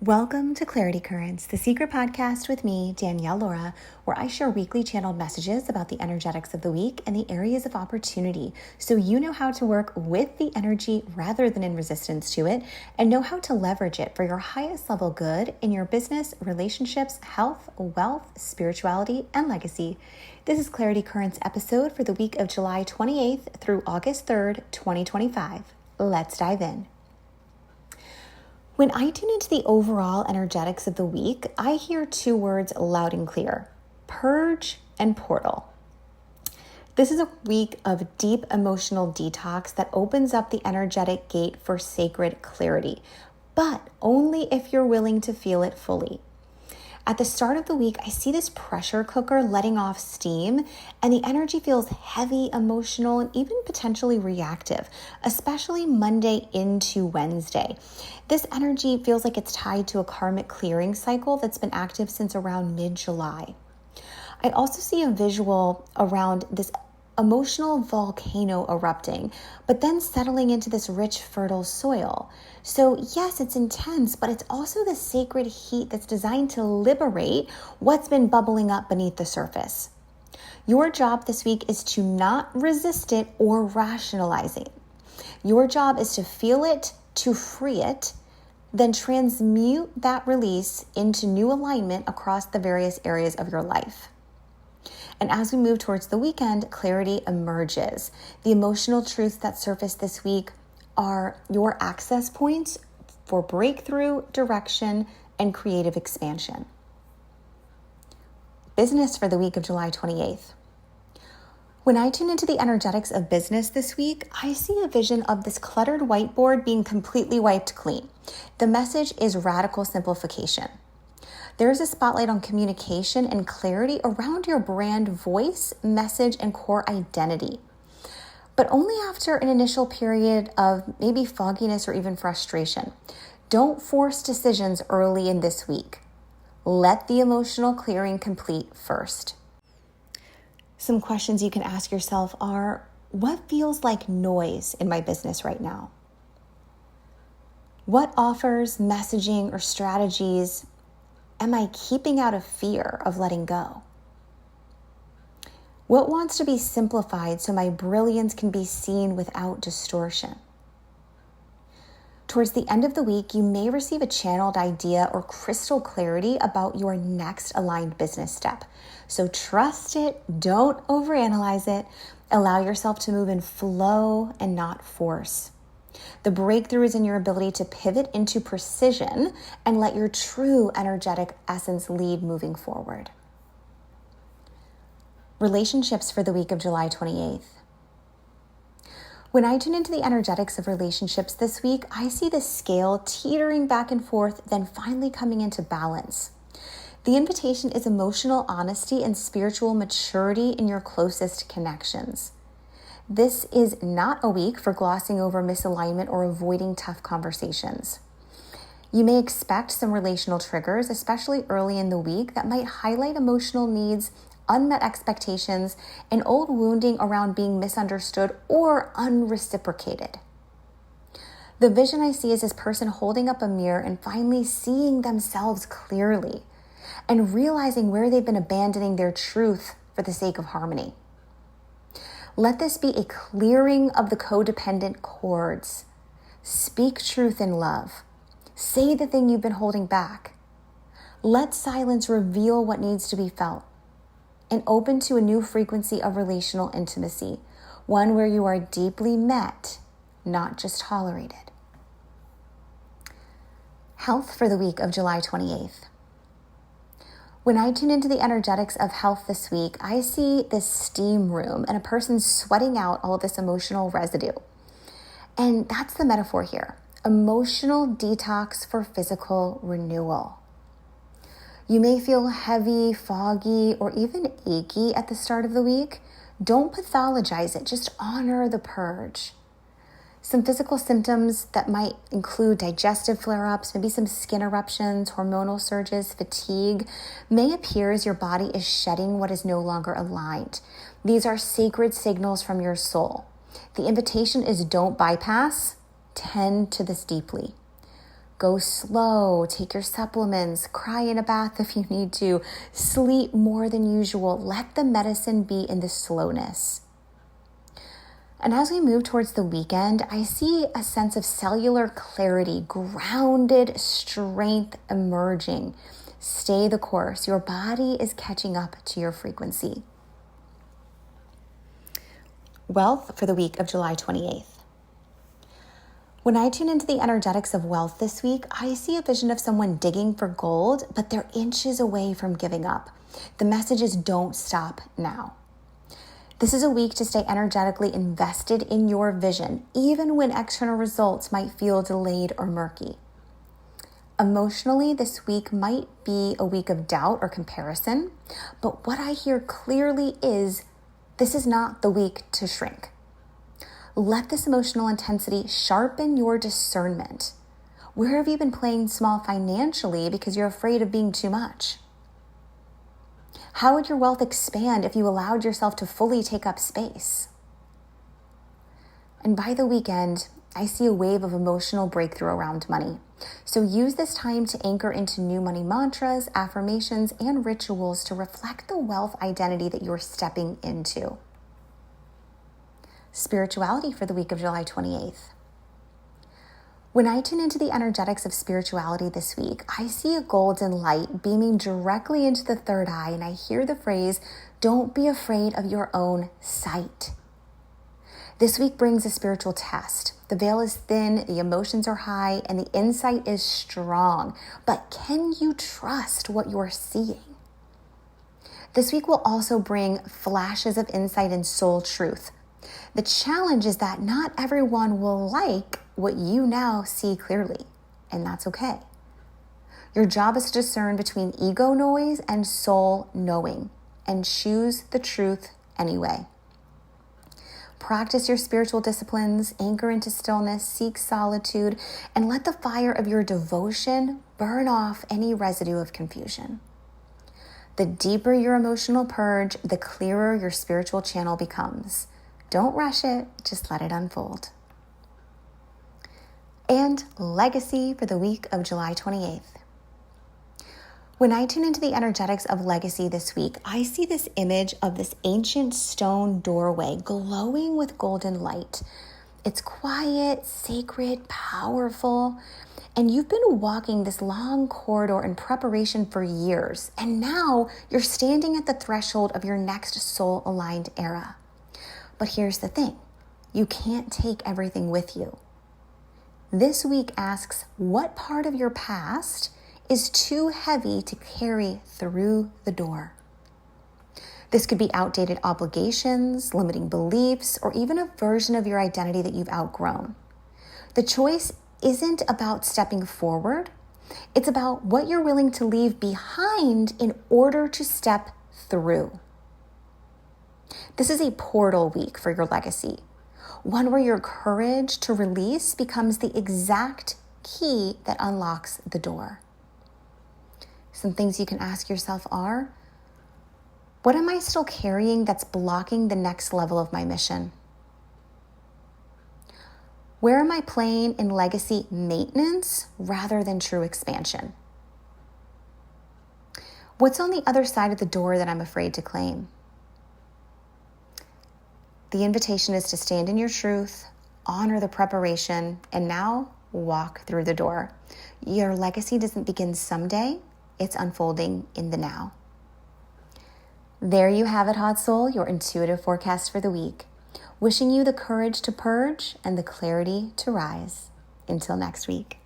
Welcome to Clarity Currents, the secret podcast with me, 𝙗𝙗𝙨𝙨, where I share weekly channeled messages about the energetics of the week and the areas of opportunity, so you know how to work with the energy rather than in resistance to it, and know how to leverage it for your highest level good in your business, relationships, health, wealth, spirituality, and legacy. This is Clarity Currents episode for the week of July 28th through August 3rd, 2025. Let's dive in. When I tune into the overall energetics of the week, I hear two words loud and clear: purge and portal. This is a week of deep emotional detox that opens up the energetic gate for sacred clarity, but only if you're willing to feel it fully. At the start of the week, I see this pressure cooker letting off steam, and the energy feels heavy, emotional, and even potentially reactive, especially Monday into Wednesday. This energy feels like it's tied to a karmic clearing cycle that's been active since around mid-July. I also see a visual around this emotional volcano erupting, but then settling into this rich, fertile soil. So yes, it's intense, but it's also the sacred heat that's designed to liberate what's been bubbling up beneath the surface. Your job this week is to not resist it or rationalize it. Your job is to feel it, to free it, then transmute that release into new alignment across the various areas of your life. And as we move towards the weekend, clarity emerges. The emotional truths that surface this week are your access points for breakthrough, direction, and creative expansion. Business for the week of July 28th. When I tune into the energetics of business this week, I see a vision of this cluttered whiteboard being completely wiped clean. The message is radical simplification. There is a spotlight on communication and clarity around your brand voice, message, and core identity. But only after an initial period of maybe fogginess or even frustration. Don't force decisions early in this week. Let the emotional clearing complete first. Some questions you can ask yourself are: what feels like noise in my business right now? What offers, messaging, or strategies am I keeping out of fear of letting go? What wants to be simplified so my brilliance can be seen without distortion? Towards the end of the week, you may receive a channeled idea or crystal clarity about your next aligned business step. So trust it, don't overanalyze it, allow yourself to move in flow and not force. The breakthrough is in your ability to pivot into precision and let your true energetic essence lead moving forward. Relationships for the week of July 28th. When I tune into the energetics of relationships this week, I see the scale teetering back and forth, then finally coming into balance. The invitation is emotional honesty and spiritual maturity in your closest connections. This is not a week for glossing over misalignment or avoiding tough conversations. You may expect some relational triggers, especially early in the week, that might highlight emotional needs, unmet expectations, and old wounding around being misunderstood or unreciprocated. The vision I see is this person holding up a mirror and finally seeing themselves clearly and realizing where they've been abandoning their truth for the sake of harmony. Let this be a clearing of the codependent cords. Speak truth in love. Say the thing you've been holding back. Let silence reveal what needs to be felt. And open to a new frequency of relational intimacy, one where you are deeply met, not just tolerated. Health for the week of July 28th. When I tune into the energetics of health this week, I see this steam room and a person sweating out all of this emotional residue. And that's the metaphor here. Emotional detox for physical renewal. You may feel heavy, foggy, or even achy at the start of the week. Don't pathologize it, just honor the purge. Some physical symptoms that might include digestive flare-ups, maybe some skin eruptions, hormonal surges, fatigue, may appear as your body is shedding what is no longer aligned. These are sacred signals from your soul. The invitation is don't bypass, tend to this deeply. Go slow, take your supplements, cry in a bath if you need to, sleep more than usual. Let the medicine be in the slowness. And as we move towards the weekend, I see a sense of cellular clarity, grounded strength emerging. Stay the course. Your body is catching up to your frequency. Wealth for the week of July 28th. When I tune into the energetics of wealth this week, I see a vision of someone digging for gold, but they're inches away from giving up. The message is don't stop now. This is a week to stay energetically invested in your vision, even when external results might feel delayed or murky. Emotionally, this week might be a week of doubt or comparison, but what I hear clearly is this is not the week to shrink. Let this emotional intensity sharpen your discernment. Where have you been playing small financially because you're afraid of being too much? How would your wealth expand if you allowed yourself to fully take up space? And by the weekend, I see a wave of emotional breakthrough around money. So use this time to anchor into new money mantras, affirmations, and rituals to reflect the wealth identity that you're stepping into. Spirituality for the week of July 28th. When I tune into the energetics of spirituality this week, I see a golden light beaming directly into the third eye, and I hear the phrase, don't be afraid of your own sight. This week brings a spiritual test. The veil is thin, the emotions are high, and the insight is strong. But can you trust what you're seeing? This week will also bring flashes of insight and soul truth. The challenge is that not everyone will like what you now see clearly, and that's okay. Your job is to discern between ego noise and soul knowing, and choose the truth anyway. Practice your spiritual disciplines, anchor into stillness, seek solitude, and let the fire of your devotion burn off any residue of confusion. The deeper your emotional purge, the clearer your spiritual channel becomes. Don't rush it, just let it unfold. And legacy for the week of July 28th. When I tune into the energetics of legacy this week, I see this image of this ancient stone doorway glowing with golden light. It's quiet, sacred, powerful, and you've been walking this long corridor in preparation for years, and now you're standing at the threshold of your next soul-aligned era. But here's the thing, you can't take everything with you. This week asks, what part of your past is too heavy to carry through the door? This could be outdated obligations, limiting beliefs, or even a version of your identity that you've outgrown. The choice isn't about stepping forward. It's about what you're willing to leave behind in order to step through. This is a portal week for your legacy, one where your courage to release becomes the exact key that unlocks the door. Some things you can ask yourself are, what am I still carrying that's blocking the next level of my mission? Where am I playing in legacy maintenance rather than true expansion? What's on the other side of the door that I'm afraid to claim? The invitation is to stand in your truth, honor the preparation, and now walk through the door. Your legacy doesn't begin someday, it's unfolding in the now. There you have it, Hot Soul, your intuitive forecast for the week. Wishing you the courage to purge and the clarity to rise. Until next week.